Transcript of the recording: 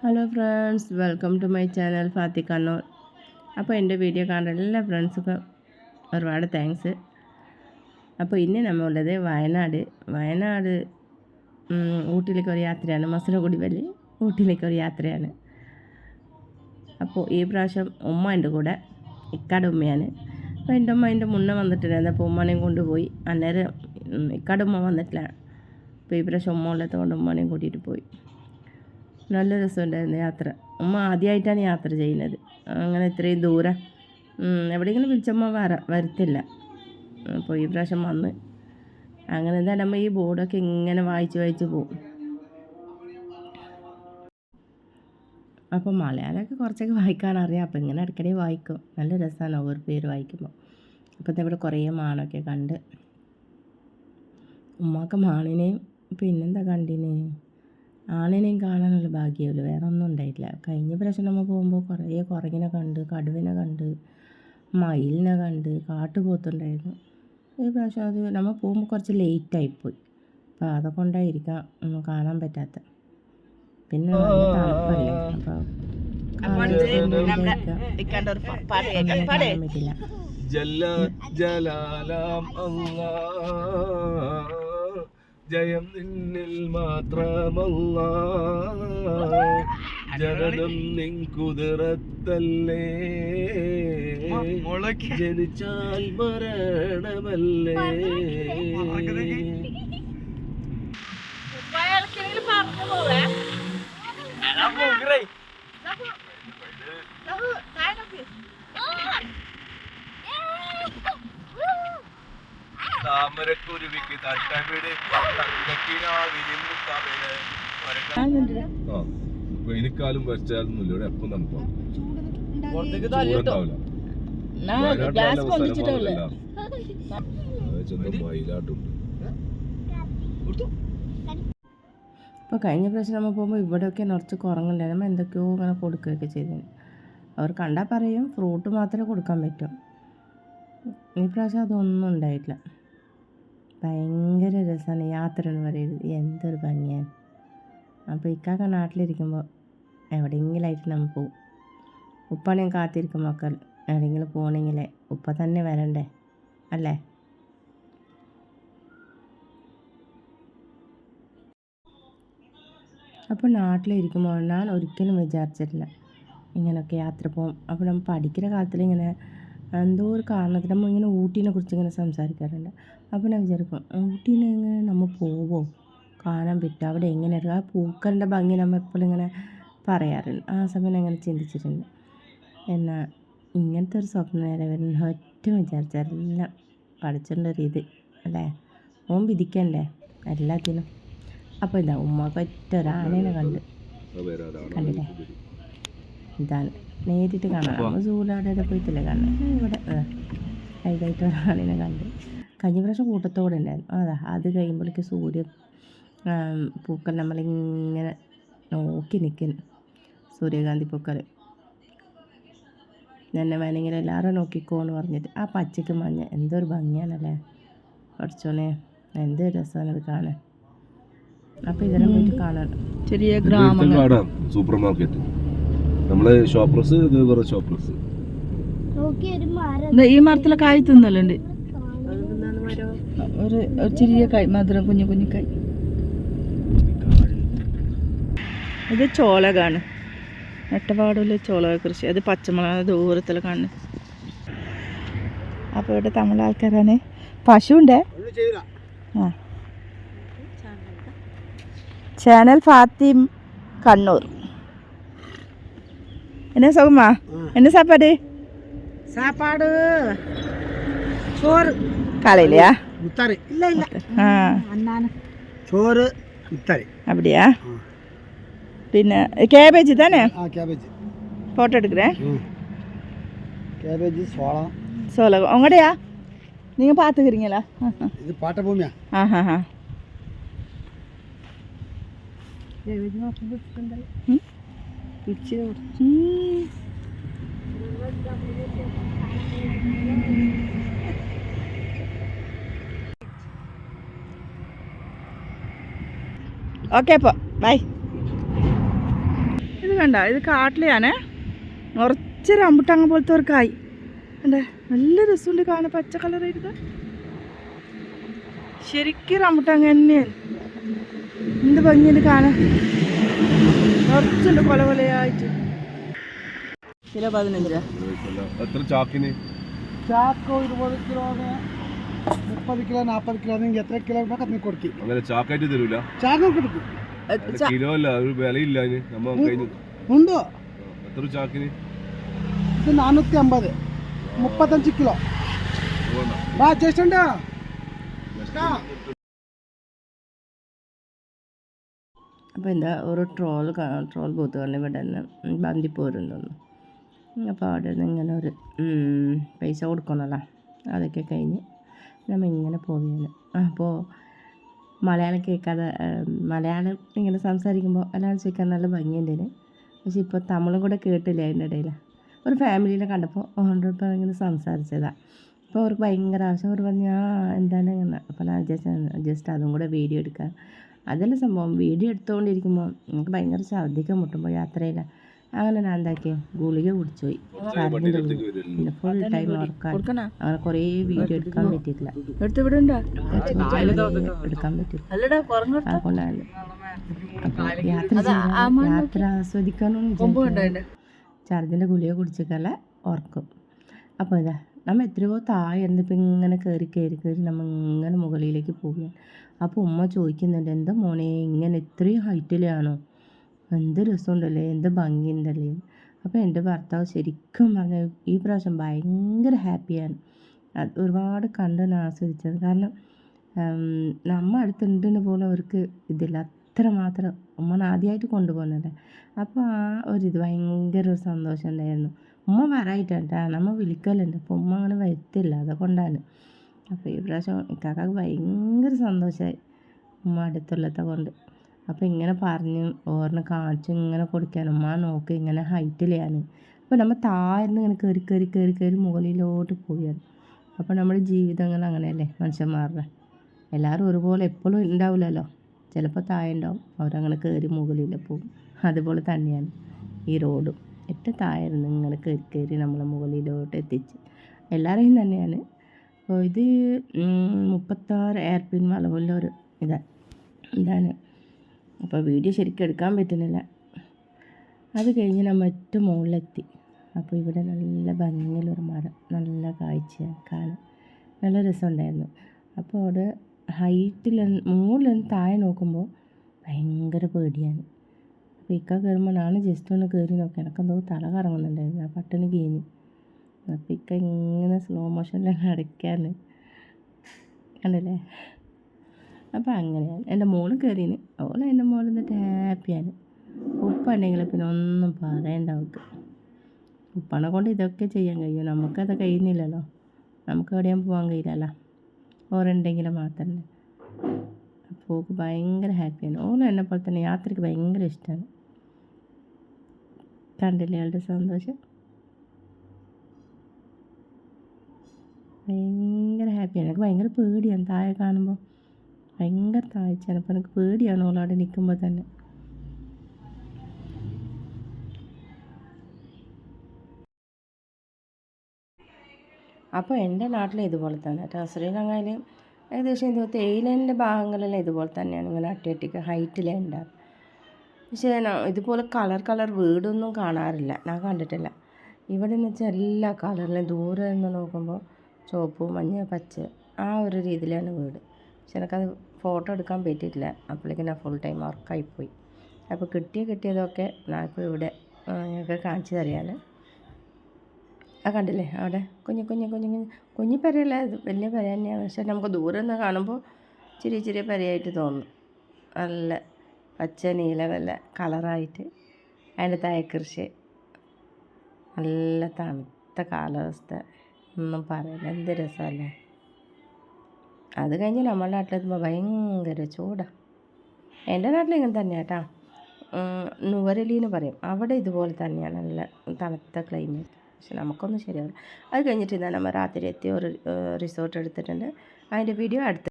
Hello friends, welcome to my channel Fathi Kannur. അപ്പോൾ എൻ്റെ video കാണുന്ന എല്ലാ ഫ്രണ്ട്സുക്കും ഒരുപാട് താങ്ക്സ്. അപ്പോൾ ഇന്ന് നമ്മളുള്ളത് വയനാട് ഊട്ടിയിലേക്ക് ഒരു യാത്രയാണ്. മസനഗുഡി വഴി ഊട്ടിയിലേക്ക് ഒരു യാത്രയാണ്. അപ്പോൾ ഈ പ്രാവശ്യം ഉമ്മ എൻ്റെ കൂടെ, ഇക്കാട് ഉമ്മയാണ്. അപ്പോൾ എൻ്റെ ഉമ്മ എൻ്റെ മുന്നേ വന്നിട്ടുണ്ടായിരുന്നു. അപ്പോൾ ഉമ്മനെയും കൊണ്ടുപോയി. അന്നേരം ഇക്കാട് ഉമ്മ വന്നിട്ടില്ല. അപ്പോൾ ഈ പ്രാവശ്യം ഉമ്മ ഉള്ളതുകൊണ്ട് ഉമ്മനെയും കൂട്ടിയിട്ട് പോയി. നല്ല രസമുണ്ടായിരുന്നു യാത്ര. ഉമ്മ ആദ്യമായിട്ടാണ് യാത്ര ചെയ്യുന്നത്. അങ്ങനെ ഇത്രയും ദൂരം എവിടെയെങ്കിലും വിളിച്ചമ്മ വരത്തില്ല. അപ്പോൾ ഈ പ്രാവശ്യം വന്ന് അങ്ങനെ എന്തായാലും നമ്മൾ ഈ ബോർഡൊക്കെ ഇങ്ങനെ വായിച്ച് പോകും. അപ്പോൾ മലയാളമൊക്കെ കുറച്ചൊക്കെ വായിക്കാനറിയാം. അപ്പോൾ ഇങ്ങനെ ഇടയ്ക്കിടെ വായിക്കും. നല്ല രസമാണ് ഓരോ പേര് വായിക്കുമ്പോൾ. അപ്പോൾ ഇവിടെ കുറേ മാനൊക്കെ കണ്ട്. ഉമ്മക്ക് മാണിനെയും പിന്നെന്താ കണ്ടിന്, ആണിനെയും കാണാനുള്ള ഭാഗ്യമില്ല, വേറെ ഒന്നും ഉണ്ടായിട്ടില്ല. കഴിഞ്ഞ പ്രാവശ്യം നമ്മൾ പോകുമ്പോൾ കുറേ കുരങ്ങിനെ കണ്ട്, കടുവിനെ കണ്ട്, മയിലിനെ കണ്ട്, കാട്ടുപോത്തുണ്ടായിരുന്നു. ഈ പ്രാവശ്യം അത് നമ്മൾ പോകുമ്പോൾ കുറച്ച് ലേറ്റായിപ്പോയി. അപ്പോൾ അതൊക്കൊണ്ടായിരിക്കാം ഒന്നും കാണാൻ പറ്റാത്ത. പിന്നെ നല്ല തണുപ്പല്ലേ, അപ്പോൾ കാണാൻ പറ്റില്ല. ജയം നിന്നിൽ മാത്രമല്ല, ജനനം നിൻ കുതിരത്തല്ലേ, ജനിച്ചാൽ മരണമല്ലേ. താമരക്കുരുവിക്ക് തട്ടവിടെ എനിക്കാലും വരച്ചാലൊന്നുമില്ല. ഇവിടെ എപ്പം തണുപ്പാണ്, മയിലാട്ടുണ്ട്. അപ്പോൾ കഴിഞ്ഞ പ്രാവശ്യം നമ്മൾ പോകുമ്പോൾ ഇവിടെയൊക്കെ നിറച്ച് കുറങ്ങുണ്ടായിരുന്നു. നമ്മൾ എന്തൊക്കെയോ ഇങ്ങനെ കൊടുക്കുകയൊക്കെ ചെയ്തത്. അവർ കണ്ടാൽ പറയും ഫ്രൂട്ട് മാത്രമേ കൊടുക്കാൻ പറ്റും. ഈ പ്രാവശ്യം അതൊന്നും ഉണ്ടായിട്ടില്ല. ഭയങ്കര രസമാണ് യാത്ര എന്ന് പറയുന്നത്. എന്തൊരു ഭംഗിയാണ്. അപ്പോൾ ഇക്കാക്ക നാട്ടിലിരിക്കുമ്പോൾ എവിടെയെങ്കിലായിട്ട് നമ്മൾ പോവും. ഉപ്പാണെയും കാത്തിരിക്കുമ്പോൾ ഒക്കെ എവിടെയെങ്കിലും പോകണമെങ്കിൽ ഉപ്പ തന്നെ വരണ്ടേ അല്ലേ. അപ്പോൾ നാട്ടിലിരിക്കുമ്പോൾ ഞാൻ ഒരിക്കലും വിചാരിച്ചിട്ടില്ല ഇങ്ങനെയൊക്കെ യാത്ര പോകും. അപ്പോൾ നമ്മൾ പഠിക്കുന്ന കാലത്തിൽ ഇങ്ങനെ എന്തോ ഒരു കാരണത്തിൽ നമ്മൾ ഇങ്ങനെ ഊട്ടീനെ കുറിച്ച് ഇങ്ങനെ സംസാരിക്കാറുണ്ട്. അപ്പോൾ ഞാൻ വിചാരിക്കും ഊട്ടീനെ എങ്ങനെ നമ്മൾ പോവോ, കാണാൻ പറ്റും, അവിടെ എങ്ങനെയായിരിക്കും ആ പൂക്കളുടെ ഭംഗി നമ്മൾ എപ്പോഴും ഇങ്ങനെ പറയാറുണ്ട്. ആ സമയം അങ്ങനെ ചിന്തിച്ചിട്ടുണ്ട്. എന്നാൽ ഇങ്ങനത്തെ ഒരു സ്വപ്നം നേരെ വരുന്ന ഒറ്റ വിചാരിച്ചെല്ലാം പഠിച്ചിട്ടുള്ള രീതി അല്ലേ, ഓൻ വിധിക്കണ്ടേ എല്ലാത്തിനും. അപ്പോൾ ഇതാ ഉമ്മക്ക് ഒറ്റ ഒരാണേനെ കണ്ടില്ലേ, ഇതാണ് നേരിട്ട് കാണാം. നമ്മൾ സൂലാടെ പോയിട്ടില്ലേ കാണാൻ. ഇവിടെ കൈകായിട്ട് ഒരാളിനെ കണ്ട്. കഴിഞ്ഞ പ്രാവശ്യം കൂട്ടത്തോടെ ഉണ്ടായിരുന്നു. അതാ അത് കഴിയുമ്പോഴേക്ക് സൂര്യൻ പൂക്കൾ നമ്മളിങ്ങനെ നോക്കി നിൽക്കുന്നു. സൂര്യകാന്തി പൂക്കൾ എന്നെ വേണമെങ്കിൽ എല്ലാവരും നോക്കിക്കോന്ന് പറഞ്ഞിട്ട് ആ പച്ചയ്ക്ക് മഞ്ഞ എന്തൊരു ഭംഗിയാണല്ലേ പഠിച്ചോനെ, എന്തൊരു രസമാണത് കാണാൻ. അപ്പോൾ ഇതെല്ലാം പോയിട്ട് കാണാൻ ചെറിയ ഗ്രാമങ്ങൾ, സൂപ്പർ മാർക്കറ്റ്, നമ്മളെ ഷോപ്രസ്, ഷോപ്രസ്. ഈ മരത്തിലെ കായ് തിന്നലുണ്ട്. ഒരു ചെറിയ കായ്, മധുരം കുഞ്ഞു കുഞ്ഞു കായ്. ഇത് ചോളകാണ്, നെട്ടപാടുള്ള ചോളക കൃഷി. അത് പച്ചമുളക് ദൂരത്തിൽ കാണുന്നത്. അപ്പോൾ ഇവിടെ തമിഴ് ആൾക്കാരാണ്. പശുണ്ടേ. ആ, ചാനൽ ഫാത്തി കണ്ണൂർ. என்ன சௌமா, என்ன சாப்பாடு? சாப்பாடு சோறு காலையிலையா? முத்தாரி இல்லை இல்லை அண்ணான சோறு முத்தாரி. அப்படியா? പിന്നെ കേബേജ് தானே? Cabbage photo എടുக்கிறேன். கேபேஜ் சோளம் உங்கடையா? நீங்க பாத்துக்கிறீங்களா? இது பாட்ட பூமியா? ஆஹா. ഓക്കെ അപ്പോൾ ബൈ. ഇത് കണ്ട ഇത് കാട്ടിലെയാണേ നിറച്ച് റംബുട്ടാങ്ങ പോലത്തെ ഒരു കായ് കണ്ടേ നല്ല രസമുണ്ട് കാണാൻ പച്ച കളർ ചെയ്തത് ശരിക്കും റംബുട്ടാങ്ങ തന്നെയാണ് എന്ത് ഭംഗിയുണ്ട് കാണാൻ നിറച്ചുണ്ട് കൊല കൊലയായിട്ട് കിലോ 15 എത്ര ചാക്കിന് ചാക്ക് 20 കിലോ 30 കിലോ 40 കിലോ നിങ്ങൾ എത്ര കിലോ ಬೇಕು ಅದನ್ನ ಕೊಡ್ತೀವಿ അങ്ങനെ ചാക്കായിട്ട് തരൂല ചാക്ക് കൊടുക്കും കിലോ അല്ല ഒരു വിലയില്ല അതിന് നമ്മ കഴിഞ്ഞു ഉണ്ട് എത്ര ചാക്കിന് ഇത് 450 35 കിലോ ബാ ചേച്ചണ്ട അപ്പോൾ എന്താ ഒരു ട്രോൾ ബൂത്ത് കൊണ്ട് ഇവിടെ നിന്ന് ബന്ദിപ്പോരുന്നു. അപ്പോൾ അവിടെ നിന്ന് ഇങ്ങനെ ഒരു പൈസ കൊടുക്കണമല്ലോ, അതൊക്കെ കഴിഞ്ഞ് നമ്മൾ ഇങ്ങനെ പോവുകയാണ്. അപ്പോൾ മലയാളം കേൾക്കാതെ മലയാളം ഇങ്ങനെ സംസാരിക്കുമ്പോൾ എല്ലാവരും ചോദിക്കാൻ നല്ല ഭംഗിയുണ്ടേന്. പക്ഷെ ഇപ്പോൾ തമിഴും കൂടെ കേട്ടില്ല അതിൻ്റെ ഇടയിൽ. ഒരു ഫാമിലീനെ കണ്ടപ്പോൾ ഓരോരുത്തർ ഇങ്ങനെ സംസാരിച്ചതാണ്. അപ്പോൾ അവർക്ക് ഭയങ്കര ആവശ്യം. അവർ പറഞ്ഞു എന്താണ് ഇങ്ങനെ. അപ്പോൾ ഞാൻ ജസ്റ്റ് അതും കൂടെ വീഡിയോ എടുക്കാൻ. അതല്ല സംഭവം, വീഡിയോ എടുത്തുകൊണ്ടിരിക്കുമ്പോൾ നമുക്ക് ഭയങ്കര ഛർദ്ദിക്കാൻ മുട്ടുമ്പോൾ യാത്രയില്ല. അങ്ങനെ ഞാൻ എന്താക്കി ഗുളിക കുടിച്ചു പോയി, ഛർദ്ദിൻ്റെ ഗുളിക. പിന്നെ ഫുൾ ടൈം ഉറക്കാൻ അങ്ങനെ കുറേ വീഡിയോ എടുക്കാൻ പറ്റിയിട്ടില്ല, എടുക്കാൻ പറ്റില്ല. അതുകൊണ്ടാണ് അപ്പോൾ യാത്ര ആസ്വദിക്കാനെന്ന് വിചാരിച്ചു ഛർദ്ദിൻ്റെ ഗുളിക കുടിച്ചേക്കല്ല ഉറക്കും. അപ്പോൾ ഇതാ നമ്മൾ എത്രയോ താഴെ എന്നിപ്പോൾ ഇങ്ങനെ കയറി നമ്മൾ ഇങ്ങനെ മുകളിലേക്ക് പോവുകയാണ്. അപ്പോൾ ഉമ്മ ചോദിക്കുന്നുണ്ട്, എന്താ മോനെ ഇങ്ങനെ ഇത്രയും ഹൈറ്റിലാണോ, എന്ത് രസമുണ്ടല്ലേ, എന്ത് ഭംഗിയുണ്ടല്ലേ. അപ്പോൾ എൻ്റെ ഭർത്താവ് ശരിക്കും പറഞ്ഞാൽ ഈ പ്രാവശ്യം ഭയങ്കര ഹാപ്പിയാണ്. അത് ഒരുപാട് കണ്ട് ആസ്വദിച്ചത്. കാരണം നമ്മ അടുത്തുണ്ടെന്ന് പോലെ അവർക്ക് ഇതില്ല, അത്രമാത്രം. ഉമ്മ ആദ്യമായിട്ട് കൊണ്ടുപോകുന്നല്ലേ. അപ്പോൾ ആ ഒരിത് ഭയങ്കര ഒരു സന്തോഷം ഉണ്ടായിരുന്നു. ഉമ്മ വരായിട്ടാ നമ്മൾ വിളിക്കലുണ്ട്, അപ്പോൾ ഉമ്മ അങ്ങനെ വരുത്തില്ല, അതുകൊണ്ടാണ്. അപ്പോൾ ഈ പ്രാവശ്യം ഇക്കാക്ക് ഭയങ്കര സന്തോഷമായി ഉമ്മ അടുത്തുള്ളത്തെ കൊണ്ട്. അപ്പോൾ ഇങ്ങനെ പറഞ്ഞ് ഓർന്ന് കാണിച്ച് ഇങ്ങനെ കൊടുക്കാൻ ഉമ്മ നോക്കി ഇങ്ങനെ ഹൈറ്റിലാണ്. അപ്പോൾ നമ്മൾ താഴ്ന്ന് ഇങ്ങനെ കയറി മുകളിലോട്ട് പോവുകയാണ്. അപ്പോൾ നമ്മുടെ ജീവിതങ്ങൾ അങ്ങനെയല്ലേ മനുഷ്യന്മാരുടെ. എല്ലാവരും ഒരുപോലെ എപ്പോഴും ഉണ്ടാവില്ലല്ലോ, ചിലപ്പോൾ താഴെ ഉണ്ടാവും, അവരങ്ങനെ കയറി മുകളിൽ പോകും. അതുപോലെ തന്നെയാണ് ഈ റോഡും. ഏറ്റവും താഴെന്ന് ഇങ്ങനെ കയറി നമ്മളെ മുകളിലോട്ട് എത്തിച്ച് എല്ലാവരെയും തന്നെയാണ്. അപ്പോൾ ഇത് 36 എയർപിൻ വളവുള്ളൊരു ഇതാണ്. അപ്പോൾ വീഡിയോ ശരിക്കും എടുക്കാൻ പറ്റുന്നില്ല. അത് കഴിഞ്ഞ് നമ്മൾ ഏറ്റവും മുകളിലെത്തി. അപ്പോൾ ഇവിടെ നല്ല ഭംഗിയുള്ളൊരു മരം, നല്ല കാഴ്ചയാണ് കാണാൻ, നല്ല രസമുണ്ടായിരുന്നു. അപ്പോൾ അവിടെ ഹൈറ്റിൽ മുകളിൽ താഴെ നോക്കുമ്പോൾ ഭയങ്കര പേടിയാണ്. അപ്പോൾ ഇക്ക കയറുമ്പോൾ ഞാൻ ജസ്റ്റ് ഒന്ന് കയറി നോക്കി, എനിക്കെന്തോ തല കറങ്ങുന്നുണ്ടായിരുന്നു, ആ പട്ടണി കഴിഞ്ഞ്. അപ്പോൾ ഇക്ക ഇങ്ങനെ സ്ലോ മോഷനിലാണ് അടയ്ക്കാന്ന് കണ്ടല്ലേ. അപ്പോൾ അങ്ങനെയാണ് എൻ്റെ മോള് കയറിന്. ഓൾ എൻ്റെ മോൾ എന്നിട്ട് ഹാപ്പിയാണ്. ഉപ്പുണ്ടെങ്കിൽ പിന്നെ ഒന്നും പറയണ്ട അവൾക്ക്. ഉപ്പാനെ കൊണ്ട് ഇതൊക്കെ ചെയ്യാൻ കഴിയും, നമുക്കത് കഴിയുന്നില്ലല്ലോ, നമുക്ക് എവിടെയും പോകാൻ കഴിയില്ലല്ലോ, ഓരുണ്ടെങ്കിൽ മാത്രമല്ലേ. അപ്പോൾ ഓൾക്ക് ഭയങ്കര ഹാപ്പിയാണ്. ഓളും എന്നെപ്പോലെ തന്നെ യാത്രയ്ക്ക് ഭയങ്കര ഇഷ്ടമാണ്. കണ്ടില്ലേ അവളുടെ സന്തോഷം, ഭയങ്കര ഹാപ്പിയാണ്. എനിക്ക് ഭയങ്കര പേടിയാണ് താഴെ കാണുമ്പോൾ, ഭയങ്കര താഴ്ചയാണ്. അപ്പോൾ എനിക്ക് പേടിയാണ് ഓളവിടെ നിൽക്കുമ്പോൾ തന്നെ. അപ്പോൾ എൻ്റെ നാട്ടിൽ ഇതുപോലെ തന്നെ കേട്ടോ. ശ്രീലങ്കയിൽ ഏകദേശം തേയിലേൻ്റെ ഭാഗങ്ങളെല്ലാം ഇതുപോലെ തന്നെയാണ്, ഇങ്ങനെ അട്ടിയട്ടിക്ക് ഹൈറ്റിലേ ഉണ്ടാകും. പക്ഷേ ഇതുപോലെ കളർ വീടൊന്നും കാണാറില്ല, ഞാൻ കണ്ടിട്ടില്ല. ഇവിടെ എന്ന് വെച്ചാൽ എല്ലാ കളറിലും ദൂരെ നിന്ന് നോക്കുമ്പോൾ ചുവപ്പ്, മഞ്ഞ, പച്ച ആ ഒരു രീതിയിലാണ് വീട്. പക്ഷെ എനിക്കത് ഫോട്ടോ എടുക്കാൻ പറ്റിയിട്ടില്ല, അപ്പോഴേക്കും ഞാൻ ഫുൾ ടൈം വർക്കായിപ്പോയി. അപ്പോൾ കിട്ടിയതൊക്കെ ഞാൻ ഇപ്പോൾ ഇവിടെ ഞങ്ങൾക്ക് കാണിച്ചു തരികയാണ്. ആ കണ്ടില്ലേ അവിടെ കുഞ്ഞു പെരയല്ല, ഇത് വലിയ പെര തന്നെയാണ്. പക്ഷേ നമുക്ക് ദൂരെ നിന്ന് കാണുമ്പോൾ ചെറിയ പെരയായിട്ട് തോന്നും. നല്ല പച്ച നീല നല്ല കളറായിട്ട്. അതിൻ്റെ താഴെ കൃഷി, നല്ല തണുത്ത കാലാവസ്ഥ, ഒന്നും പറയില്ല, എന്ത് രസമല്ലേ. അത് കഴിഞ്ഞ് നമ്മുടെ നാട്ടിലെത്തുമ്പോൾ ഭയങ്കര ചൂടാണ്. എൻ്റെ നാട്ടിൽ ഇങ്ങനെ തന്നെയാണ് കേട്ടോ, നുവരലിന്ന് പറയും, അവിടെ ഇതുപോലെ തന്നെയാണ്, നല്ല തണുത്ത ക്ലൈമറ്റ്. പക്ഷെ നമുക്കൊന്നും ശരിയാവില്ല. അത് കഴിഞ്ഞിട്ട് ഇതാണ് നമ്മൾ രാത്രി എത്തിയ ഒരു റിസോർട്ട് എടുത്തിട്ടുണ്ട്. അതിൻ്റെ വീഡിയോ അടുത്ത്